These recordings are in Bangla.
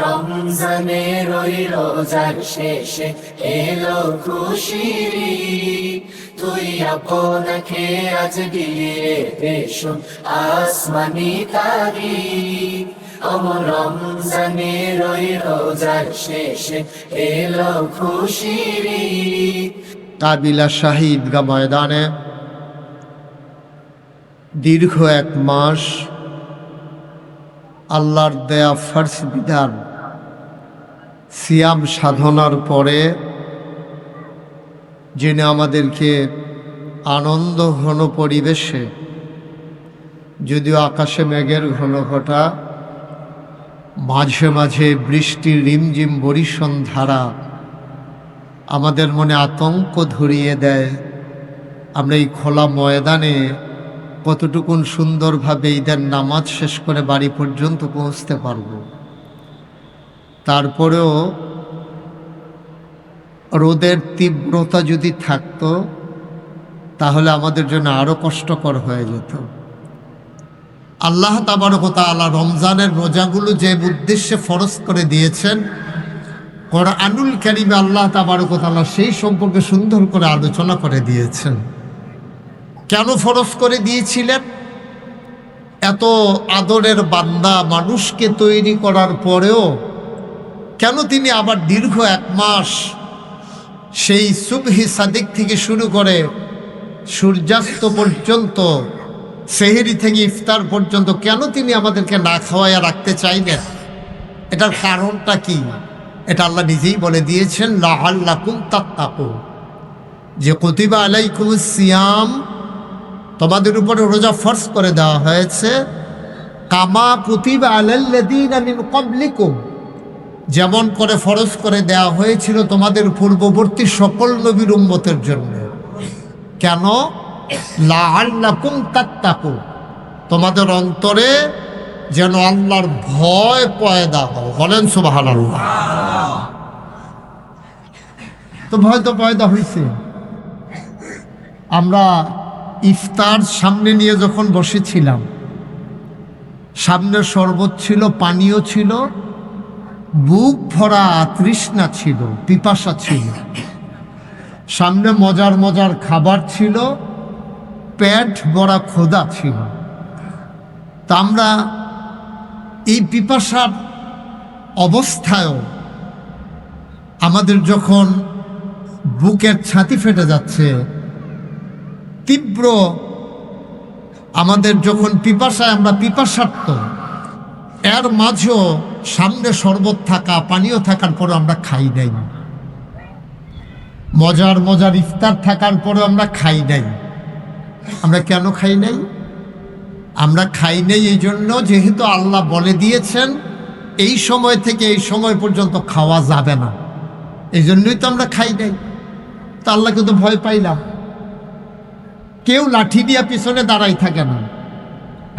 রমজানের ওই রোজার শেষে এলো খুশির ঈদ। তুই আপনাকে আজ দিলি রে পেশন আসমানি তারিখ। রমজানের ওই রোজার শেষে এলো খুশির ঈদ। কাবিলা শাহী ঈদগাহ ময়দানে দীর্ঘ 1 মাস আল্লাহর দেয়া ফার্স বিধান সিয়াম সাধনার পরে যিনি আমাদেরকে আনন্দ ঘন পরিবেশে, যদিও আকাশে মেঘের ঘন ঘটা, মাঝে মাঝে বৃষ্টির রিমঝিম বরিশন ধারা আমাদের মনে আতঙ্ক ধরিয়ে দেয়, আমরা এই খোলা ময়দানে কতটুকুন সুন্দরভাবে ঈদের নামাজ শেষ করে বাড়ি পর্যন্ত পৌঁছতে পারব। তারপরেও রোদের তীব্রতা যদি থাকতো তাহলে আমাদের জন্য আরও কষ্টকর হয়ে যেত। আল্লাহ তাবারক ওয়া তাআলা রমজানের রোজাগুলো যে উদ্দেশ্যে ফরজ করে দিয়েছেন, কোরআনুল কারীমে আল্লাহ তাবারক ওয়া তাআলা সেই সম্পর্কে সুন্দর করে আলোচনা করে দিয়েছেন। কেন ফরজ করে দিয়েছিলেন? এত আদরের বান্দা মানুষকে তৈরি করার পরেও কেন তিনি আবার দীর্ঘ 1 মাস সেই সুবহি সাদিক থেকে শুরু করে সূর্যাস্ত পর্যন্ত, সেহরি থেকে ইফতার পর্যন্ত কেন তিনি আমাদেরকে না খাওয়াইয়া রাখতে চাইলেন? এটার কারণটা কি? এটা আল্লাহ নিজেই বলে দিয়েছেন, লাআল্লাকুম তাত্তাকুন, যে কুতিবা আলাইকুমুস সিয়াম, তোমাদের উপরে রোজা ফরজ করে দেওয়া হয়েছে, কামা কুতিবা আলাল্লাযীনা মিন ক্বাবলিকুম, যেমন করে ফরজ করে দেওয়া হয়েছিল তোমাদের পূর্ববর্তী সকল নবীর উম্মতের জন্য। কেন? লাআল্লাকুম তাত্তাকুন, তোমাদের অন্তরে যেন আল্লাহর ভয় পয়দা হয়। বলেন সুবহানাল্লাহ। তো ভয় তো পয়দা হয়েছে। আমরা ইফতার সামনে নিয়ে যখন বসেছিলাম, সামনে শরবত ছিল, পানীয় ছিল, বুক ভরা তৃষ্ণা ছিল, পিপাসা ছিল, সামনে মজার মজার খাবার ছিল, পেট ভরা ক্ষুধা ছিল। তা আমরা এই পিপাসার অবস্থায়ও আমাদের যখন বুকের ছাতি ফেটে যাচ্ছে, তীব্র আমাদের যখন পিপাসায় আমরা পিপাসার্ত, এর মাঝেও সামনে শরবত থাকা, পানীয় থাকার পরেও আমরা খাই নাই। মজার মজার ইফতার থাকার পরেও আমরা খাই নাই। আমরা কেন খাই নাই? আমরা খাই নাই এই জন্য, যেহেতু আল্লাহ বলে দিয়েছেন এই সময় থেকে এই সময় পর্যন্ত খাওয়া যাবে না, এই জন্যই তো আমরা খাই নাই। তো আল্লাহকে তো ভয় পাইলাম। কেউ লাঠি দিয়া পিছনে দাঁড়াই থাকে না,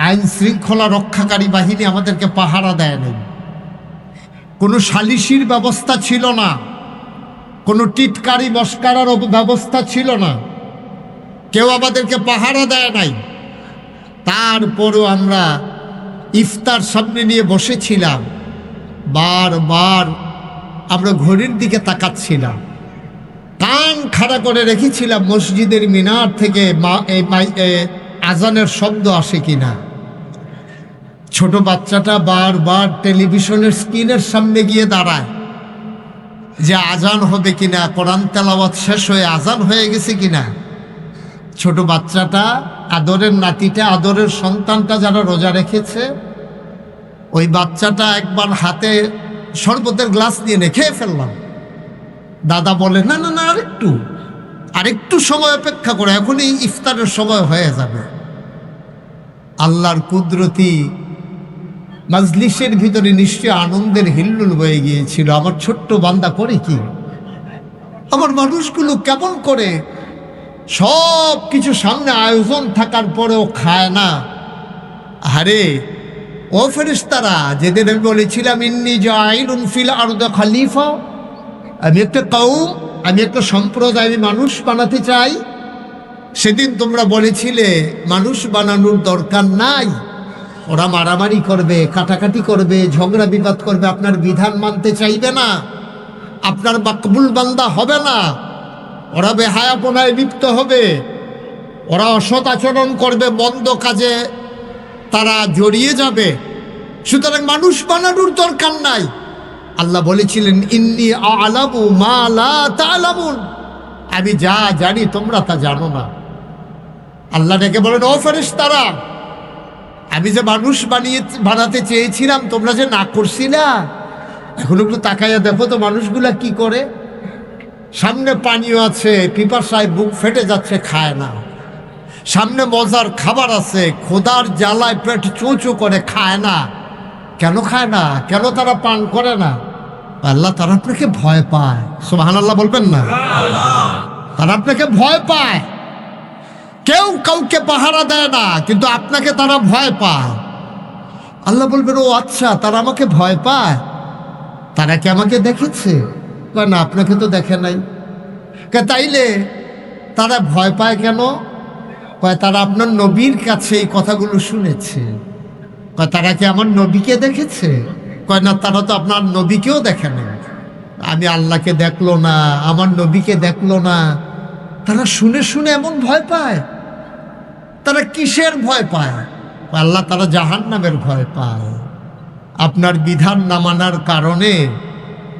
আইন শৃঙ্খলা রক্ষাকারী বাহিনী আমাদেরকে পাহারা দেয় নাই, কোনো সালিশির ব্যবস্থা ছিল না, কোনো টিটকারি মস্কারার ব্যবস্থা ছিল না, কেউ আমাদেরকে পাহারা দেয় নাই। তারপরও আমরা ইফতার সামনে নিয়ে বসেছিলাম, বারবার আমরা ঘড়ির দিকে তাকাচ্ছিলাম, কান খাড়া করে রেখেছিলাম মসজিদের মিনার থেকে আজানের শব্দ আসে কিনা। ছোট বাচ্চাটা বারবার টেলিভিশনের স্ক্রিনের সামনে গিয়ে দাঁড়ায় যে আজান হবে কিনা, কোরআন তেলাওয়াত শেষ হয়ে আজান হয়ে গেছে কিনা। ছোট বাচ্চাটা, আদরের নাতিটা, আদরের সন্তানটা যারা রোজা রেখেছে, ওই বাচ্চাটা একবার হাতে শরবতের গ্লাস নিয়ে খেয়ে ফেললাম। দাদা বলে, না না না, আরেকটু সময় অপেক্ষা করে, এখনই ইফতারের সময় হয়ে যাবে। আল্লাহর কুদরতি মাজলিসের ভিতরে নিশ্চয় আনন্দের হিল্লুল বয়ে গিয়েছিল। আমার ছোট্ট বান্দা করে কি, আমার মানুষগুলো কেমন করে সব কিছু সামনে আয়োজন থাকার পরেও খায় না। আরে ও ফেরেশতারা, যেদিন আমি বলেছিলাম ইন্নী জাইলুন ফিল আরদি খলিফা, আমি একটা কওম, আমি একটা সম্প্রদায়, আমি মানুষ বানাতে চাই, সেদিন তোমরা বলেছিলে মানুষ বানানোর দরকার নাই, ওরা মারামারি করবে, কাটাকাটি করবে, ঝগড়া বিবাদ করবে, আপনার বিধান মানতে চাইবে না, আপনার মাকবুল বান্দা হবে না। ওরা বেহায়াপনায় লিপ্ত হবে, ওরা অসৎ আচরণ করবে, মন্দ কাজে তারা জড়িয়ে যাবে। সুতরাং মানুষ বানানোর দরকার নাই। আল্লাহ বলেছিলেন, ইন্নী আ'লামু মা লা তা'লামুন, আমি যা জানি তোমরা তা জানো না। আল্লাহ ডেকে বলেন, ও ফেরেশতারা, আমি যে মানুষ বানাতে চেয়েছিলাম তোমরা যে না করছিলা, এখন একটু তাকাইয়া দেখো তো মানুষগুলা কি করে। সামনে পানীয় আছে, পিপাসায় বুক ফেটে যাচ্ছে, খায় না। সামনে মজার খাবার আছে, খোদার জ্বালায় পেট চোঁচো করে, খায় না। কেন খায় না? কেন তারা পান করে না? আল্লাহ তারা আপনাকে ভয় পায়। সুবহানাল্লাহ বলবেন না? তারা আপনাকে ভয় পায়। কেউ কাউকে পাহারা দেয় না, কিন্তু আপনাকে তারা ভয় পায়। আল্লাহ বলবেন, ও আচ্ছা, তারা আমাকে ভয় পায়, তারা কি আমাকে দেখেছে? না, আপনাকে তো দেখে নাই। তাইলে তারা ভয় পায় কেন? কয় তারা আপনার নবীর কাছে এই কথাগুলো শুনেছে। কয় তারা কি আমার নবীকে দেখেছে? কয় না, তারা তো আপনার নবীকেও দেখে না। আমি আল্লাহকে দেখলো না, আমার নবীকে দেখলো না, তারা শুনে শুনে এমন ভয় পায়। তারা কিসের ভয় পায়? আল্লাহ তারা জাহান্নামের ভয় পায়। আপনার বিধান না মানার কারণে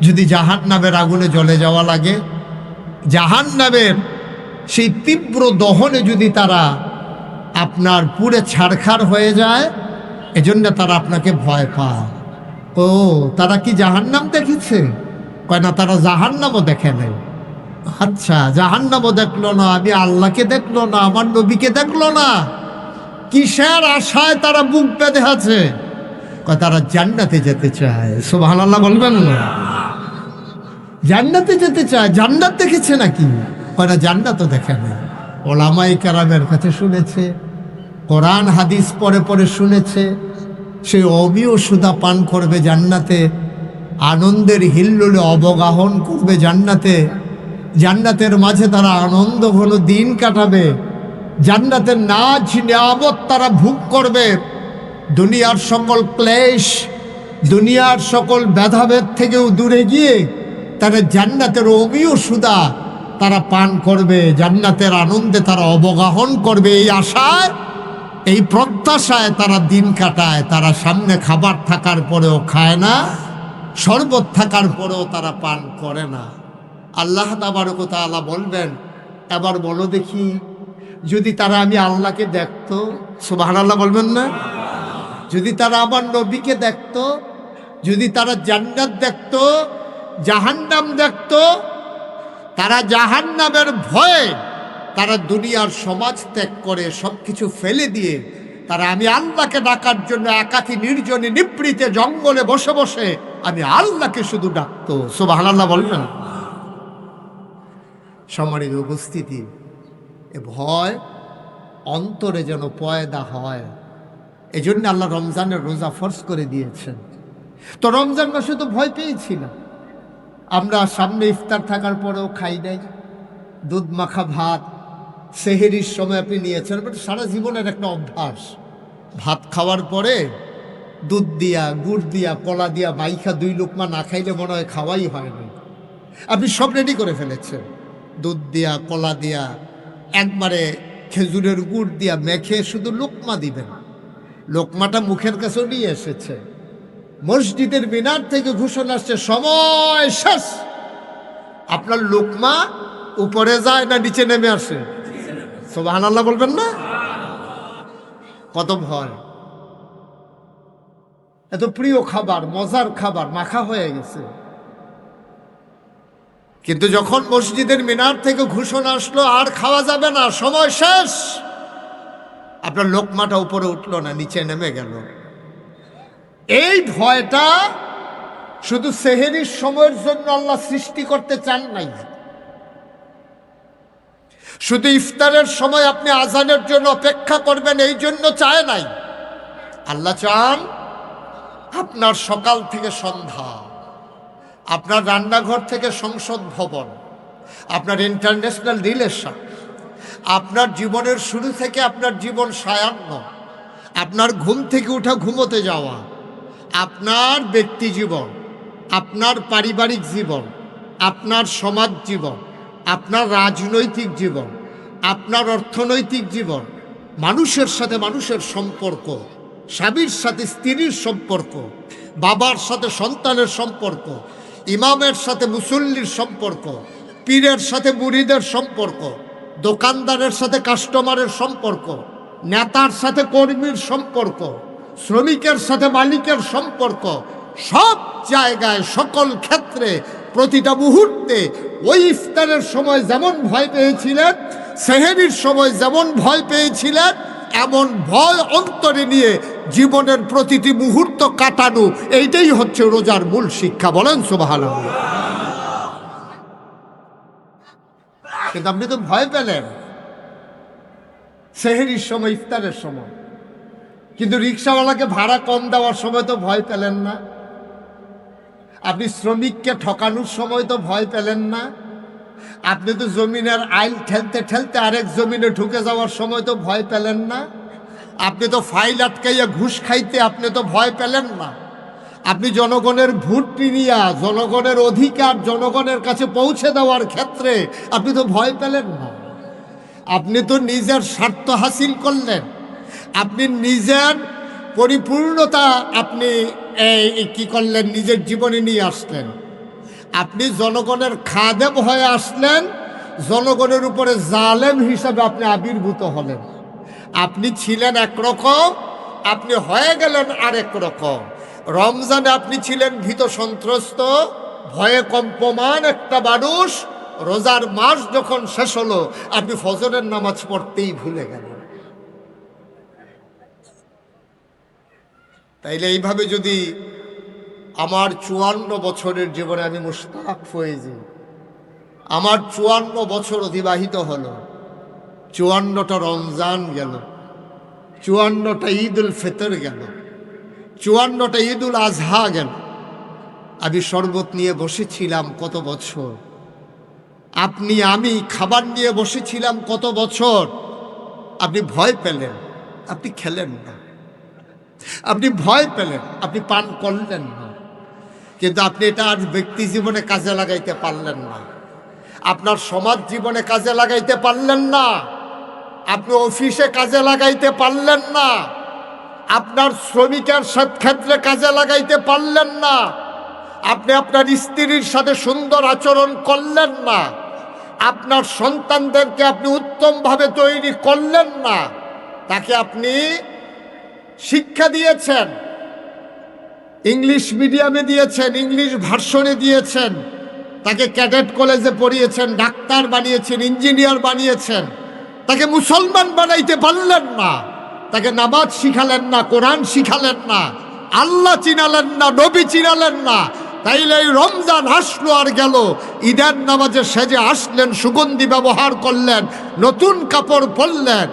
যদি জাহান্নামের আগুনে জ্বলে যাওয়া লাগে, জাহান্নামের সেই তীব্র দহনে যদি তারা আপনার পুরে ছারখার হয়ে যায়, এজন্য তারা আপনাকে ভয় পায়। ও, তারা কি জাহান্নাম দেখেছে? কয় না, তারা জাহান্নামও দেখে নাই। আচ্ছা, জাহান্নামও দেখলো না, আমি আল্লাহকে দেখলো না, আমার নবীকে দেখলো না, কিসের আশায় তারা বুক বেঁধে আছে? কয় তারা জান্নাতে যেতে চায়। সুবহানাল্লাহ বলবেন না? জান্নাতে যেতে চায়। জান্নাত দেখেছে নাকি? কয় না, জান্নাতও দেখে না। ওলামায়ে কেরামের কাছে শুনেছে, কোরআন হাদিস পড়ে পড়ে শুনেছে, সেই অবিও সুধা পান করবে জান্নাতে, আনন্দের হিল্লোলে অবগাহন করবে জান্নাতে, জান্নাতের মাঝে তারা আনন্দ ঘন দিন কাটাবে, জান্নাতের নাজ নিয়ামত তারা ভোগ করবে, দুনিয়ার সকল ক্লেশ, দুনিয়ার সকল ভেদাভেদ থেকেও দূরে গিয়ে তারা জান্নাতের অবিও সুধা তারা পান করবে, জান্নাতের আনন্দে তারা অবগাহন করবে। এই আশায়, এই প্রত্যাশায় তারা দিন কাটায়। তারা সামনে খাবার থাকার পরেও খায় না, শরবত থাকার পরেও তারা পান করে না। আল্লাহ তাবারক ওয়া তাআলা বলবেন, এবার বলো দেখি, যদি তারা আমি আল্লাহকে দেখতো, সুবহানাল্লাহ বলবেন না? যদি তারা আমার নবীকে দেখতো, যদি তারা জান্নাত দেখতো, জাহান্নাম দেখতো, তারা জাহান্নামের ভয়ে তারা দুনিয়ার সমাজ ত্যাগ করে সব কিছু ফেলে দিয়ে তারা আমি আল্লাহকে ডাকার জন্য একাকী নির্জনে নিভৃতে জঙ্গলে বসে বসে আমি আল্লাহকে শুধু ডাকতো। সুবহানাল্লাহ বলবেন? সম্মানিত উপস্থিতি, এ ভয় অন্তরে যেন পয়দা হয়, এজন্য আল্লাহ রমজানের রোজা ফরজ করে দিয়েছেন। তো রমজান মাসে তো ভয় পেয়েছিলাম আমরা, সামনে ইফতার থাকার পরেও খাই নাই, দুধ মাখা ভাত সেহেরির সময় আপনি নিয়েছেন, বাট সারা জীবনের একটা অভ্যাস, ভাত খাওয়ার পরে দুধ দিয়া, গুড় দিয়া, কলা দিয়া মাইখা 2 লোকমা না খাইলে মনে হয় খাওয়াই হয় না। আপনি সব রেডি করে ফেলেছেন, দুধ দিয়া, কলা দিয়া, একবারে খেজুরের গুড় দিয়া মেখে শুধু লোকমা দিবেন। লোকমাটা মুখের কাছেও নিয়ে এসেছে, মসজিদের মিনার থেকে ঘোষণা আসছে সময় শেষ। আপনার লোকমা উপরে যায় না নিচে নেমে আসে? সুবহানাল্লাহ বলবেন না? কত ভয়! এত প্রিয় খাবার, মজার খাবার মাখা হয়ে গেছে, কিন্তু যখন মসজিদের মিনার থেকে ঘোষণা আসলো আর খাওয়া যাবে না, সময় শেষ, আপনার লোকমাটা উপরে উঠলো না, নিচে নেমে গেল। এই ভয়টা শুধু সেহেরির সময়ের জন্য আল্লাহ সৃষ্টি করতে চান নাই, শুধু ইফতারের সময় আপনি আজানের জন্য অপেক্ষা করবেন এই জন্য চায় নাই। আল্লাহ চান আপনার সকাল থেকে সন্ধ্যা, আপনার রান্নাঘর থেকে সংসদ ভবন, আপনার ইন্টারন্যাশনাল রিলেশন, আপনার জীবনের শুরু থেকে আপনার জীবন সায়ান্ন, আপনার ঘুম থেকে উঠা ঘুমোতে যাওয়া, আপনার ব্যক্তি জীবন, আপনার পারিবারিক জীবন, আপনার সমাজ জীবন, আপনার রাজনৈতিক জীবন, আপনার অর্থনৈতিক জীবন, মানুষের সাথে মানুষের সম্পর্ক, স্বামীর সাথে স্ত্রীর সম্পর্ক, বাবার সাথে সন্তানের সম্পর্ক, ইমামের সাথে মুসল্লির সম্পর্ক, পীরের সাথে মুরিদের সম্পর্ক, দোকানদারের সাথে কাস্টমারের সম্পর্ক, নেতার সাথে কর্মীর সম্পর্ক, শ্রমিকের সাথে মালিকের সম্পর্ক, সব জায়গায় সকল ক্ষেত্রে প্রতিটা মুহূর্তে ওই ইফতারের সময় যেমন ভয় পেয়েছিলেন, সেহরির সময় যেমন ভয় পেয়েছিলেন, এমন ভয় অন্তরে নিয়ে জীবনের প্রতিটি মুহূর্ত কাটানো, এইটাই হচ্ছে রোজার মূল শিক্ষা। বলেন সুবহানাল্লাহ। কিন্তু আপনি তো ভয় পেলেন সেহরির সময়, ইফতারের সময়, কিন্তু রিক্সাওয়ালাকে ভাড়া কম দেওয়ার সময় তো ভয় পেলেন না। আপনি শ্রমিককে ঠকানোর সময় তো ভয় পেলেন না। আপনি তো জমিনের আইল ঠেলতে ঠেলতে আরেক জমিনে ঢুকে যাওয়ার সময় তো ভয় পেলেন না। আপনি তো ফাইল আটকাইয়া ঘুষ খাইতে আপনি তো ভয় পেলেন না। আপনি জনগণের ভোট নিয়া, জনগণের অধিকার জনগণের কাছে পৌঁছে দেওয়ার ক্ষেত্রে আপনি তো ভয় পেলেন না। আপনি তো নিজের স্বার্থ হাসিল করলেন, আপনি নিজের পরিপূর্ণতা আপনি কি করলেন, নিজের জীবনে নিয়ে আসলেন। আপনি জনগণের খাদেম হয়ে আসলেন, জনগণের উপরে জালেম হিসাবে আপনি আবির্ভূত হলেন। আপনি ছিলেন একরকম, আপনি হয়ে গেলেন আরেক রকম। রমজানে আপনি ছিলেন ভীত সন্ত্রস্ত, ভয়ে কম্পমান একটা মানুষ। রোজার মাস যখন শেষ হলো, আপনি ফজরের নামাজ পড়তেই ভুলে গেলেন। তাইলে এইভাবে যদি আমার 54 বছরের জীবনে আমি মুশতাক ফয়েজি, আমার 54 বছর অতিবাহিত হলো, 54টা রমজান গেল, 54টা ঈদ উল ফিতর গেল, 54টা ঈদ উল আজহা গেল। আমি শরবত নিয়ে বসেছিলাম কত বছর, আপনি আমি খাবার নিয়ে বসেছিলাম কত বছর। আপনি ভয় পেলেন, আপনি খেলেন না। আপনি ভয় পেলেন, আপনি পান করলেন না। কিন্তু আপনি এটা আজ ব্যক্তি জীবনে কাজে লাগাইতে পারলেন না, আপনার সমাজ জীবনে কাজে লাগাইতে পারলেন না, আপনি অফিসে কাজে লাগাইতে পারলেন না, আপনার শ্রমিকের ক্ষেত্রে কাজে লাগাইতে পারলেন না, আপনি আপনার স্ত্রীর সাথে সুন্দর আচরণ করলেন না, আপনার সন্তানদেরকে আপনি উত্তমভাবে তৈরি করলেন না। তাকে আপনি শিক্ষা দিয়েছেন, ইংলিশ মিডিয়ামে দিয়েছেন, ইংলিশ ভার্সনে দিয়েছেন, তাকে ক্যাডেট কলেজে পড়িয়েছেন, ডাক্তার বানিয়েছেন, ইঞ্জিনিয়ার বানিয়েছেন, তাকে মুসলমান বানাইতে পারলেন না। তাকে নামাজ শিখালেন না, কোরআন শিখালেন না, আল্লাহ চিনালেন না, নবী চিনালেন না। তাইলে এই রমজান আসলো আর গেল, ঈদের নামাজে সেজে আসলেন, সুগন্ধি ব্যবহার করলেন, নতুন কাপড় পরলেন,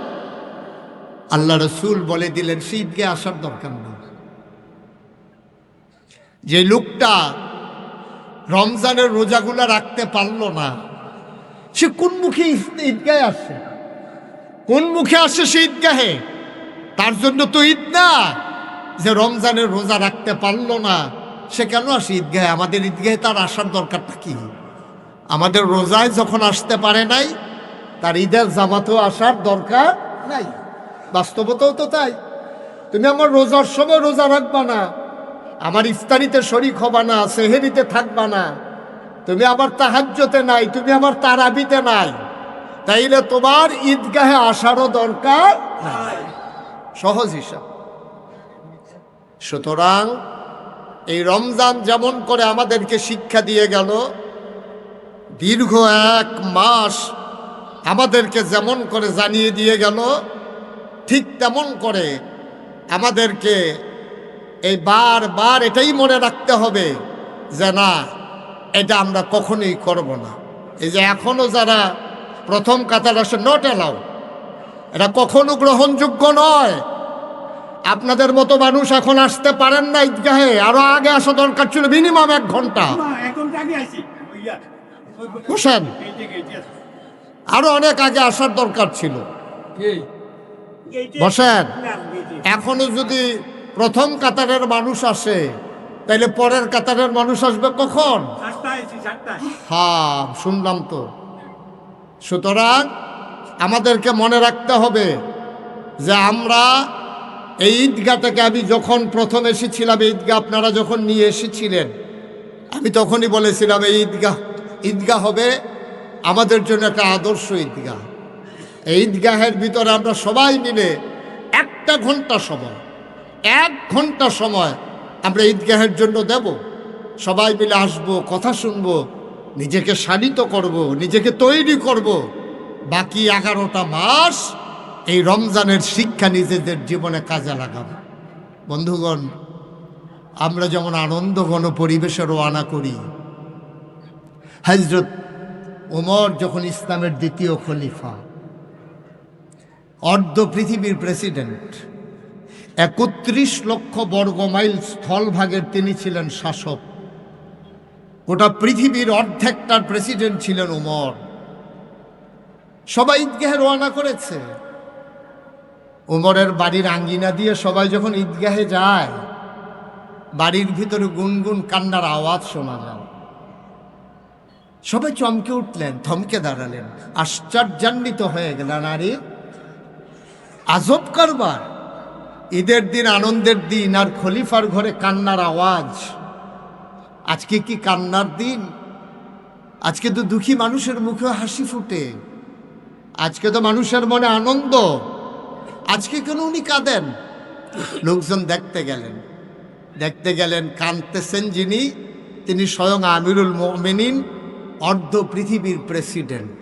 আল্লাহ রসুল বলে দিলেন সে ঈদকে আসার দরকার না। যে লোকটা রমজানের রোজাগুলা রাখতে পারলো না, সে কোন মুখে ঈদগাহে আসে? কোন মুখে আসে সে ঈদগাহে? তার জন্য তো ঈদ না। যে রমজানের রোজা রাখতে পারলো না, সে কেন আসে ঈদগাহে? আমাদের ঈদগাহে তার আসার দরকারটা কি? আমাদের রোজায় যখন আসতে পারে নাই, তার ঈদের জামাতেও আসার দরকার নাই। বাস্তবতাও তো তাই। তুমি আমার রোজার সময় রোজা রাখবা না, আমার ইফতারিতে শরীক হবা না, সেহেরিতে থাকবা না, তুমি আমার তাহাজ্জুদে নাই, তুমি আমার তারাবিতে নাই, তাইলে তোমার ঈদগাহে আসারও দরকার নাই। সহজ হিসাব। সুতরাং এই রমজান যেমন করে আমাদেরকে শিক্ষা দিয়ে গেল, দীর্ঘ 1 মাস আমাদেরকে যেমন করে জানিয়ে দিয়ে গেল, ঠিক তেমন করে আমাদেরকে এই বারবার এটাই মনে রাখতে হবে যে না, এটা আমরা কখনোই করব না। এই যে এখনো যারা প্রথম কাতার আসে, নট অ্যালাউ, এটা কখনো গ্রহণযোগ্য নয়। আপনাদের মতো মানুষ এখন আসতে পারেন না ঈদগাহে, আরো আগে আসা দরকার ছিল, মিনিমাম 1 ঘন্টা। বসেন, আরো অনেক আগে আসার দরকার ছিল। বসেন। এখনো যদি প্রথম কাতারের মানুষ আসে, তাইলে পরের কাতারের মানুষ আসবে কখন? হ্যাঁ, শুনলাম তো। সুতরাং আমাদেরকে মনে রাখতে হবে যে আমরা এই ঈদগাহ থেকে, আমি যখন প্রথম এসেছিলাম ঈদগাহ আপনারা যখন নিয়ে এসেছিলেন, আমি তখনই বলেছিলাম এই ঈদগাহ হবে আমাদের জন্য একটা আদর্শ ঈদগাহ। এই ঈদগাহের ভিতরে আমরা সবাই মিলে 1 ঘন্টা সময় আমরা ঈদগাহের জন্য দেব। সবাই মিলে আসবো, কথা শুনবো, নিজেকে শানিত করব, নিজেকে তৈরি করব। বাকি 11টা মাস এই রমজানের শিক্ষা নিজেদের জীবনে কাজে লাগাবো। বন্ধুগণ, আমরা যেমন আনন্দঘন পরিবেশে রওনা করি, হযরত ওমর যখন ইসলামের দ্বিতীয় খলিফা, অর্ধ পৃথিবীর প্রেসিডেন্ট, 31 লক্ষ বর্গমাইল স্থলভাগের তিনি ছিলেন শাসক। গোটা পৃথিবীর অর্ধেকটার প্রেসিডেন্ট ছিলেন ওমর। সবাই ঈদগাহে রওনা করেছে। ওমরের বাড়ির আঙ্গিনা দিয়ে সবাই যখন ঈদগাহে যায়, বাড়ির ভিতরে গুনগুন কান্নার আওয়াজ শোনা যায়। সবাই চমকে উঠলেন, থমকে দাঁড়ালেন, আশ্চর্যান্বিত হয়ে গেলেন। আরে আজব কারবার! ঈদের দিন, আনন্দের দিন, আর খলিফার ঘরে কান্নার আওয়াজ। আজকে কি কান্নার দিন? আজকে তো দুঃখী মানুষের মুখে হাসি ফুটে, আজকে তো মানুষের মনে আনন্দ। আজকে কেন উনি কাঁদেন? লোকজন দেখতে গেলেন, কাঁদতেছেন যিনি, তিনি স্বয়ং আমিরুল মুমিনিন, অর্ধ পৃথিবীর প্রেসিডেন্ট।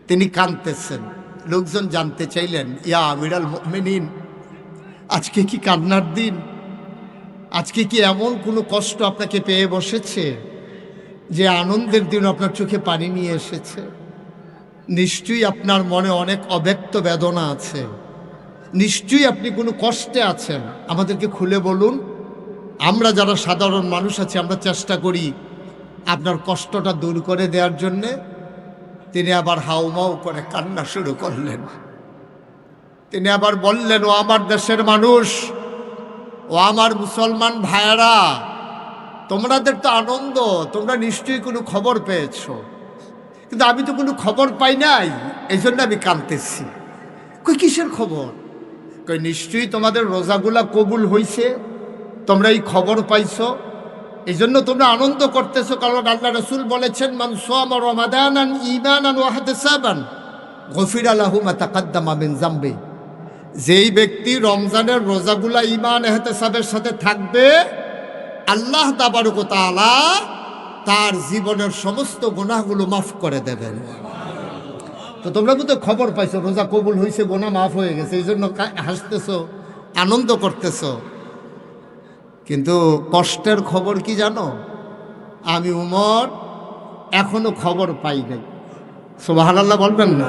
তিনি কাঁদতেছেন। লোকজন জানতে চাইলেন, ইয়া আমিরুল মুমিনিন, আজকে কি কান্নার দিন? আজকে কি এমন কোনো কষ্ট আপনাকে পেয়ে বসেছে যে আনন্দের দিন আপনার চোখে পানি নিয়ে এসেছে? নিশ্চয়ই আপনার মনে অনেক অব্যক্ত বেদনা আছে, নিশ্চয়ই আপনি কোনো কষ্টে আছেন। আমাদেরকে খুলে বলুন। আমরা যারা সাধারণ মানুষ আছি, আমরা চেষ্টা করি আপনার কষ্টটা দূর করে দেওয়ার জন্যে। তিনি আবার হাউমাউ করে কান্না শুরু করলেন। তিনি আবার বললেন, ও আমার দেশের মানুষ, ও আমার মুসলমান ভাইয়েরা, তোমাদের তো আনন্দ, তোমরা নিশ্চয়ই কোনো খবর পেয়েছ, কিন্তু আমি তো কোনো খবর পাই নাই, এই জন্য আমি কাঁদতেছি। কই কিসের খবর? কই নিশ্চয়ই তোমাদের রোজাগুলা কবুল হইছে, তোমরা এই খবর পাইছো, এই জন্য তোমরা আনন্দ করতেছো। কারণ আল্লাহ রাসূল বলেছেন, মান সামা রমাদানান ঈমানান ওয়া ইহতিসাবান গফিরা লাহু মা তাকাদ্দামা মিন যামবি। যেই ব্যক্তি রমজানের রোজাগুলা ঈমান ইহতিসাবের সাথে থাকবে, আল্লাহ তাবারক ওয়া তাআলা তার জীবনের সমস্ত গুনাহগুলো মাফ করে দেবেন। তো তোমরা তো খবর পাইছো রোজা কবুল হয়েছে, গুনাহ মাফ হয়ে গেছে, এই জন্য হাসতেছো, আনন্দ করতেছো। কিন্তু কষ্টের খবর কি জানো? আমি উমর এখনো খবর পাই নাই। সুবহানাল্লাহ বলবেন না?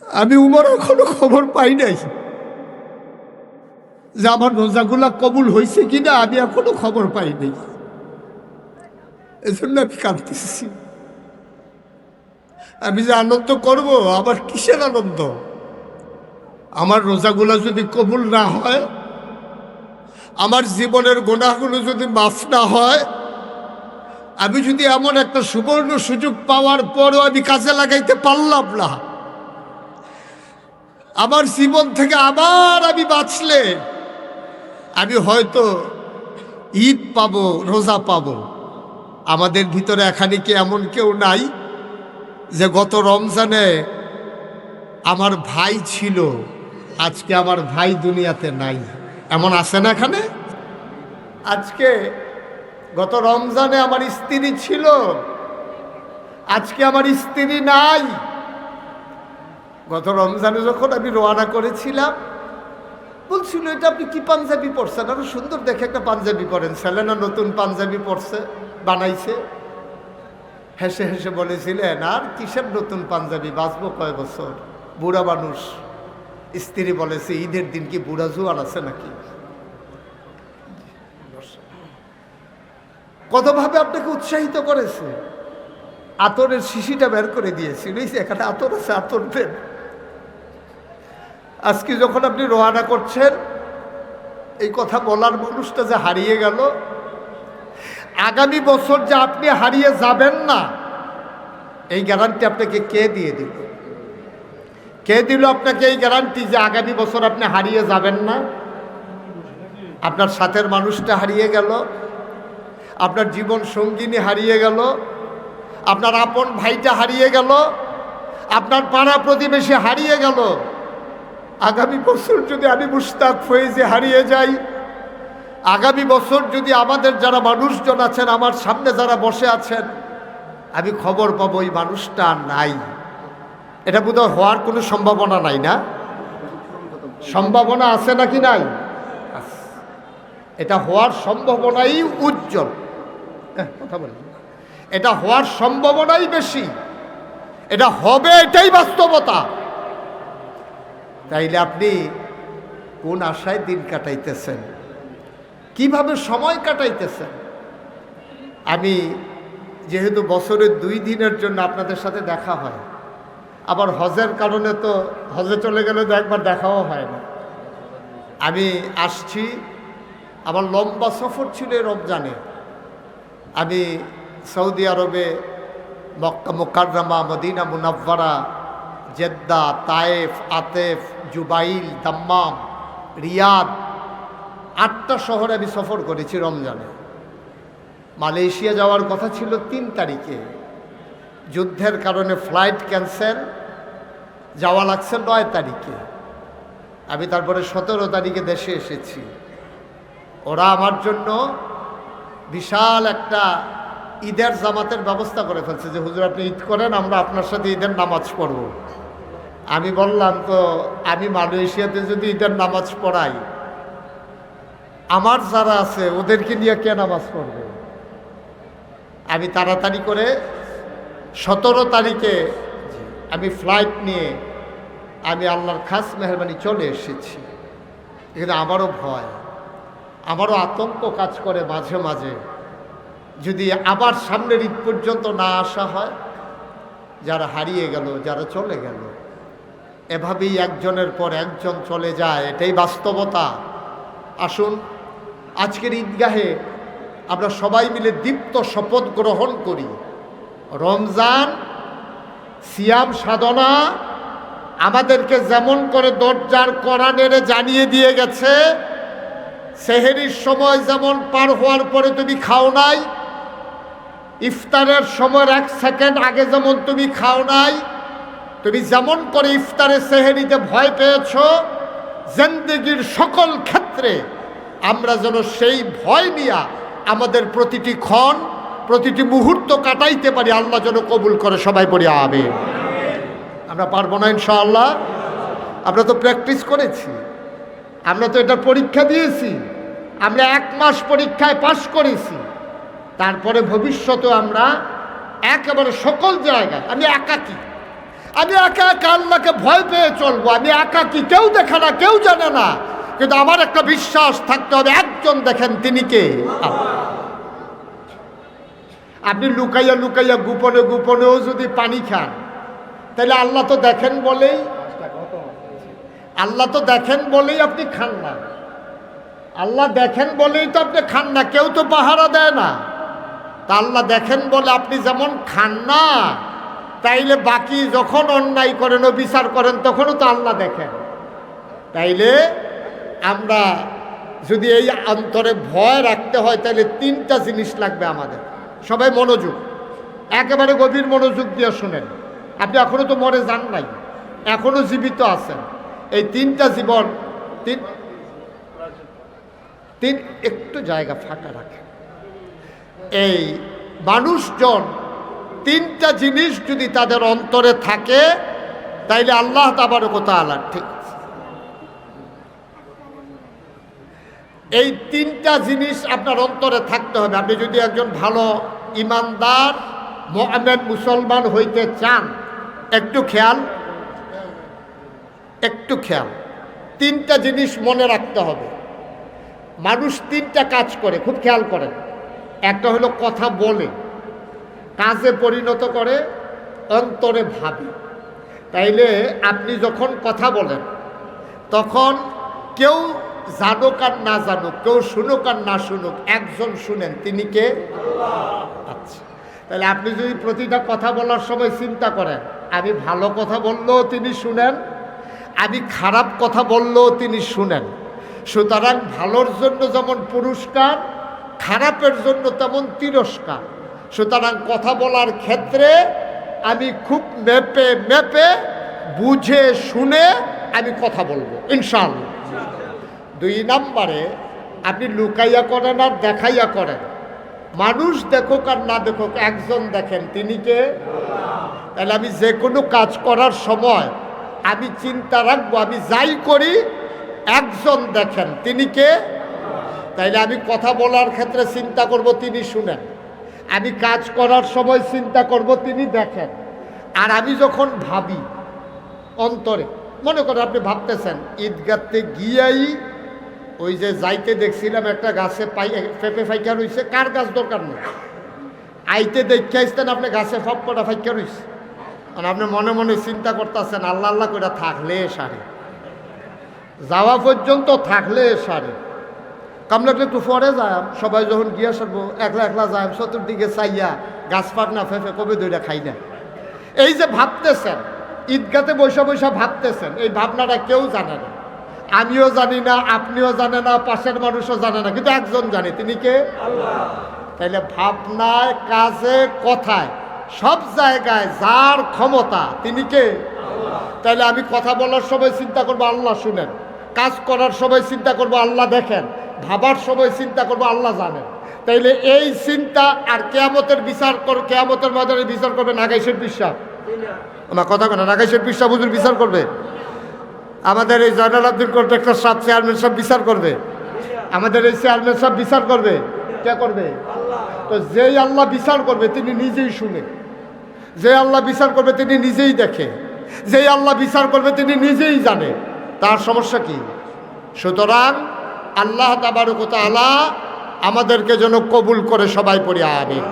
আমি উমর এখনো খবর পাই নাই যে আমার রোজাগুলা কবুল হয়েছে কিনা, আমি এখনো খবর পাই নাই। এজন্য আমি কাঁদতেছি। আমি যে আনন্দ করব, আমার কিসের আনন্দ? আমার রোজাগুলো যদি কবুল না হয়, আমার জীবনের গুনাহগুলো যদি মাফ না হয়, আমি যদি এমন একটা সুবর্ণ সুযোগ পাওয়ার পরও আমি কাজে লাগাইতে পারলাম না, আমার জীবন থেকে আবার আমি বাঁচলে আমি হয়তো ঈদ পাবো, রোজা পাবো। আমাদের ভিতরে এখানে কি এমন কেউ নাই যে গত রমজানে আমার ভাই ছিল, আজকে আমার ভাই দুনিয়াতে নাই? এমন আছে না এখানে? আজকে গত রমজানে আমার স্ত্রী ছিল, আজকে আমার স্ত্রী নাই। গত রমজানে যখন আমি রওনা করেছিলাম, বলছিল, এটা আপনি কি পাঞ্জাবি পরছেন? আরো সুন্দর দেখে একটা পাঞ্জাবি পরেন। সেলেনা নতুন পাঞ্জাবি পরছে, বানাইছে। হেসে হেসে বলেছিলেন, আর কিসের নতুন পাঞ্জাবি, বাঁচবো কয় বছর, বুড়া মানুষ। স্ত্রী বলেছে, ঈদের দিন কি বুড়া জোয়ান আছে নাকি? কতভাবে আপনাকে উৎসাহিত করেছে। আতরের শিশিটা বের করে দিয়েছি, বুঝছি এখানে আতর আছে, আতর দেন। আজকে যখন আপনি রওনা করছেন, এই কথা বলার মানুষটা যে হারিয়ে গেল, আগামী বছর যে আপনি হারিয়ে যাবেন না, এই গ্যারান্টি আপনাকে কে দিয়ে দিল? কে দিল আপনাকে এই গ্যারান্টি যে আগামী বছর আপনি হারিয়ে যাবেন না? আপনার সাথের মানুষটা হারিয়ে গেল, আপনার জীবন সঙ্গিনী হারিয়ে গেল, আপনার আপন ভাইটা হারিয়ে গেল, আপনার পাড়া প্রতিবেশী হারিয়ে গেল। আগামী বছর যদি আমি মুশতাক ফয়েজে হারিয়ে যাই, আগামী বছর যদি আমাদের যারা মানুষজন আছেন, আমার সামনে যারা বসে আছেন, আমি খবর পাবো এই মানুষটা আর নাই, এটা বোধহয় হওয়ার কোনো সম্ভাবনা নাই, না? সম্ভাবনা আছে নাকি নাই? এটা হওয়ার সম্ভাবনাই উজ্জ্বল, কথা বলি, এটা হওয়ার সম্ভাবনাই বেশি, এটা হবে, এটাই বাস্তবতা। তাইলে আপনি কোন আশায় দিন কাটাইতেছেন, কিভাবে সময় কাটাইতেছেন? আমি যেহেতু বছরের 2 দিনের জন্য আপনাদের সাথে দেখা হয়, আবার হজের কারণে তো হজে চলে গেলে তো একবার দেখাও হয় না। আমি আসছি, আমার লম্বা সফর ছিল রমজানে। আমি সৌদি আরবে Makkah Mukarramah, Madinah Munawwarah, Jeddah, Taif, Atef, Jubail, Dammam, Riyadh, 8টা শহরে আমি সফর করেছি রমজানে। মালয়েশিয়া যাওয়ার কথা ছিল 3 তারিখে, যুদ্ধের কারণে ফ্লাইট ক্যান্সেল, যাওয়া লাগছে 9 তারিখে। আমি তারপরে 17 তারিখে দেশে এসেছি। ওরা আমার জন্য বিশাল একটা ঈদের জামাতের ব্যবস্থা করে ফেলছে, যে হুজুর আপনি ঈদ করেন, আমরা আপনার সাথে ঈদের নামাজ পড়ব। আমি বললাম, তো আমি মালয়েশিয়াতে যদি ঈদের নামাজ পড়াই, আমার যারা আছে ওদেরকে নিয়ে কে নামাজ পড়বে? আমি তাড়াতাড়ি করে 17 তারিখে আমি ফ্লাইট নিয়ে আমি আল্লাহর খাস মেহরবানি চলে এসেছি। এখানে আমারও ভয়, আমারও আতঙ্ক কাজ করে মাঝে মাঝে, যদি আবার সামনের ঈদ পর্যন্ত না আসা হয়। যারা হারিয়ে গেল, যারা চলে গেল, এভাবেই একজনের পর একজন চলে যায়, এটাই বাস্তবতা। আসুন আজকের ঈদগাহে আমরা সবাই মিলে দীপ্ত শপথ গ্রহণ করি। রমজান সিয়াম সাধনা আমাদেরকে যেমন করে দরজার কড়া নেড়ে জানিয়ে দিয়ে গেছে, সেহেরির সময় যেমন পার হওয়ার পরে তুমি খাও নাই, ইফতারের সময়ের 1 সেকেন্ড আগে যেমন তুমি খাও নাই, তুমি যেমন করে ইফতারে সেহেরিতে ভয় পেয়েছ, জিন্দেগির সকল ক্ষেত্রে আমরা যেন সেই ভয় নিয়ে আমাদের প্রতিটি ক্ষণ, প্রতিটি মুহূর্ত কাটাইতে পারি। আল্লাহ যেন কবুল করে, সবাই পড়ি আমিন। আমরা পারবো না ইনশাআল্লাহ? আমরা তো প্র্যাকটিস করেছি, আমরা তো এটার পরীক্ষা দিয়েছি, আমরা 1 মাস পরীক্ষায় পাশ করেছি। তারপরে ভবিষ্যতে আমরা একেবারে সকল জায়গায়, আমি একাকী, আমি একা একা আল্লাহকে ভয় পেয়ে চলবো। আমি একাকী, কেউ দেখে না, কেউ জানে না, কিন্তু আমার একটা বিশ্বাস থাকতে হবে, একজন দেখেন, তিনি কে? আপনি লুকাইয়া লুকাইয়া গোপনে গোপনেও যদি পানি খান, তাহলে আল্লাহ তো দেখেন বলেই, আল্লাহ তো দেখেন বলেই আপনি খান না, আল্লাহ দেখেন বলেই তো আপনি খান না, কেউ তো পাহারা দেয় না। তা আল্লাহ দেখেন বলে আপনি যেমন খান না, তাইলে বাকি যখন অন্যায় করেন ও বিচার করেন তখনও তো আল্লাহ দেখেন। তাইলে আমরা যদি এই অন্তরে ভয় রাখতে হয়, তাহলে 3টা জিনিস লাগবে আমাদের। সবাই মনোযোগ, একেবারে গভীর মনোযোগ দিয়ে শোনেন। আপনি এখনো তো মরে যান নাই, এখনো জীবিত আছেন। এই 3টা জীবন, একটু জায়গা ফাঁকা রাখেন। এই মানুষজন 3টা জিনিস যদি তাদের অন্তরে থাকে, তাইলে আল্লাহ তাবারক ওয়া তাআলা, ঠিক এই 3টা জিনিস আপনার অন্তরে থাকতে হবে। আপনি যদি একজন ভালো ইমানদার মুমিন মুসলমান হইতে চান, একটু খেয়াল, 3টা জিনিস মনে রাখতে হবে। মানুষ 3টা কাজ করে, খুব খেয়াল করেন। একটা হলো কথা বলে, কাজে পরিণত করে, অন্তরে ভাবি। তাইলে আপনি যখন কথা বলেন তখন কেউ জানুক আর না জানুক, কেউ শুনুক আর না শুনুক, একজন শুনেন, তিনি কে? আচ্ছা, তাহলে আপনি যদি প্রতিটা কথা বলার সময় চিন্তা করেন আমি ভালো কথা বললেও তিনি শুনেন, আমি খারাপ কথা বললেও তিনি শুনেন। সুতরাং ভালোর জন্য যেমন পুরস্কার, খারাপের জন্য তেমন তিরস্কার। সুতরাং কথা বলার ক্ষেত্রে আমি খুব মেপে মেপে বুঝে শুনে আমি কথা বলবো ইনশাআল্লাহ। 2 নম্বরে আপনি লুকাইয়া করেন আর দেখাইয়া করেন। মানুষ দেখুক আর না দেখুক, একজন দেখেন, তিনি কে? তাহলে আমি যে কোনো কাজ করার সময় আমি চিন্তা রাখবো আমি যাই করি একজন দেখেন, তিনি কে? তাইলে আমি কথা বলার ক্ষেত্রে চিন্তা করব তিনি শুনেন, আমি কাজ করার সময় চিন্তা করব তিনি দেখেন। আর আমি যখন ভাবি অন্তরে, মনে করেন আপনি ভাবতেছেন ঈদগাতে গিয়াই ওই যে যাইতে দেখছিলাম একটা গাছে পেঁপে ফাইকা রয়েছে, কার গাছ দরকার নেই, আইতে দেখে আসতেন আপনি গাছে ফপকটা ফাইকা রয়েছে, আর আপনি মনে মনে চিন্তা করতেছেন আল্লাহ আল্লাহ করে থাকলে সারে, যাওয়া পর্যন্ত থাকলে সারে, কাম লাগলে একটু পরে যায়, সবাই যখন গিয়া সারবো একলা একলা যায়, চতুর্দিকে চাইয়া গাছ পাক না ফেফে কবে দইটা খাই না। এই যে ভাবতেছেন ঈদগাতে বৈশা বৈশা ভাবতেছেন, এই ভাবনাটা কেউ জানে না, আমিও জানি না, আপনিও জানে না, পাশের মানুষও জানে না, কিন্তু একজন জানে, তিনি কে? আল্লাহ। তাইলে ভাবনায়, কাজে, কথায়, সব জায়গায় যার ক্ষমতা তিনি কে? আল্লাহ। তাইলে আমি কথা বলার সময় চিন্তা করবো আল্লাহ শুনেন, কাজ করার সময় চিন্তা করবো আল্লাহ দেখেন, ভাবার সময় চিন্তা করবো আল্লাহ জানেন। তাইলে এই চিন্তা আর কেয়ামতের বিচার করবে, কেয়ামতের ময়দানে বিচার করবে নাগাইশের বিশ্বাস, আমার কথা কেন, নাগাইশের বিশ্বাস হুজুর বিচার করবে, আমাদের এই জয়নাল আব্দুল কন্ট্রাক্টর সাহেব চেয়ারম্যান সাহেব বিচার করবে, আমাদের এই চেয়ারম্যান সাহেব বিচার করবে, কে করবে? তো যেই আল্লাহ বিচার করবে তিনি নিজেই শুনে, যে আল্লাহ বিচার করবে তিনি নিজেই দেখে, যেই আল্লাহ বিচার করবে তিনি নিজেই জানে, তার সমস্যা কি? সুতরাং আল্লাহ তাবারক ওয়া তাআলা আমাদেরকে যেন কবুল করে, সবাই পড়ি আমিন।